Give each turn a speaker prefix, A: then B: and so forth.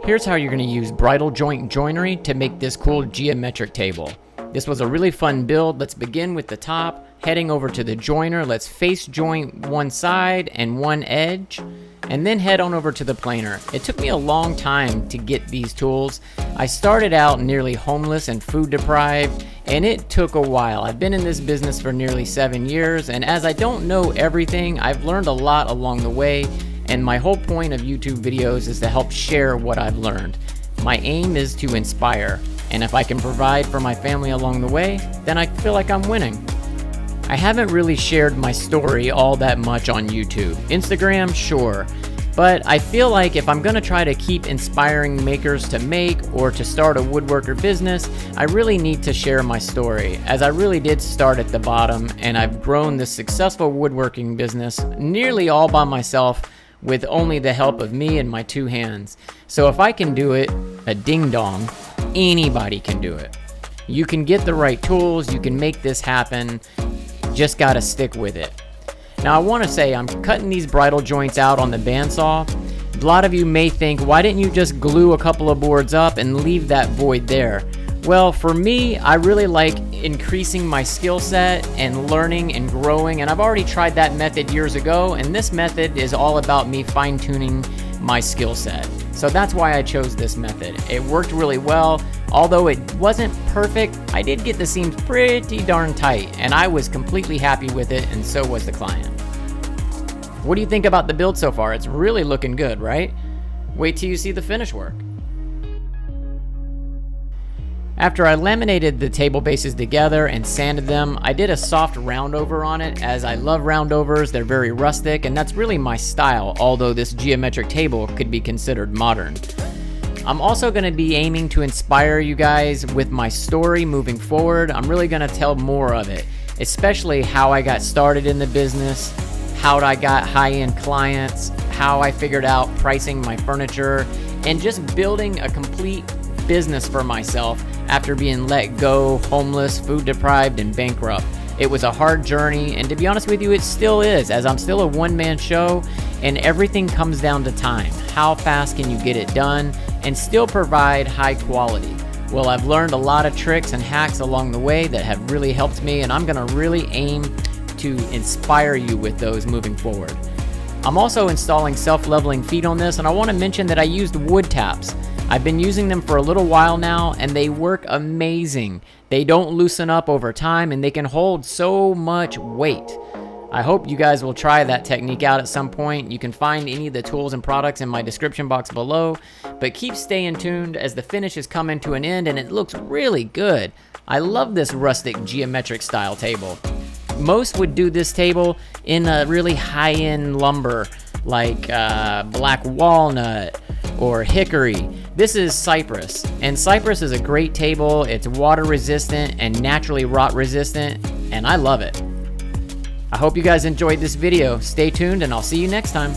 A: Here's how you're going to use bridle joint joinery to make this cool geometric table. This was a really fun build. Let's begin with the top, heading over to the joiner. Let's face joint one side and one edge, and then head on over to the planer. It took me a long time to get these tools. I started out nearly homeless and food deprived, and it took a while. I've been in this business for nearly 7 years, and as I don't know everything, I've learned a lot along the way, and my whole point of YouTube videos is to help share what I've learned. My aim is to inspire, and if I can provide for my family along the way, then I feel like I'm winning. I haven't really shared my story all that much on YouTube. Instagram, sure. But I feel like if I'm gonna try to keep inspiring makers to make or to start a woodworker business, I really need to share my story, as I really did start at the bottom and I've grown this successful woodworking business nearly all by myself with only the help of me and my 2 hands. So if I can do it, a ding dong, anybody can do it. You can get the right tools, you can make this happen, just gotta stick with it. Now I wanna say I'm cutting these bridle joints out on the bandsaw. A lot of you may think, why didn't you just glue a couple of boards up and leave that void there? Well, for me, I really like increasing my skill set and learning and growing, and I've already tried that method years ago, and this method is all about me fine-tuning my skill set. So that's why I chose this method. It worked really well. Although it wasn't perfect, I did get the seams pretty darn tight, and I was completely happy with it, and so was the client. What do you think about the build so far? It's really looking good, right? Wait till you see the finished work. After I laminated the table bases together and sanded them, I did a soft round over on it, as I love round overs. They're very rustic, and that's really my style, although this geometric table could be considered modern. I'm also going to be aiming to inspire you guys with my story moving forward. I'm really going to tell more of it, especially how I got started in the business, how I got high-end clients, how I figured out pricing my furniture, and just building a complete business for myself after being let go, homeless, food deprived, and bankrupt. It was a hard journey, and to be honest with you, it still is, as I'm still a one-man show, and everything comes down to time. How fast can you get it done and still provide high quality? Well, I've learned a lot of tricks and hacks along the way that have really helped me, and I'm gonna really aim to inspire you with those moving forward. I'm also installing self-leveling feet on this, and I wanna mention that I used wood taps. I've been using them for a little while now, and they work amazing. They don't loosen up over time, and they can hold so much weight. I hope you guys will try that technique out at some point. You can find any of the tools and products in my description box below, but keep staying tuned as the finish is coming to an end and it looks really good. I love this rustic geometric style table. Most would do this table in a really high-end lumber like black walnut or hickory. This is cypress, and cypress is a great table. It's water resistant and naturally rot resistant, and I love it. I hope you guys enjoyed this video. Stay tuned, and I'll see you next time.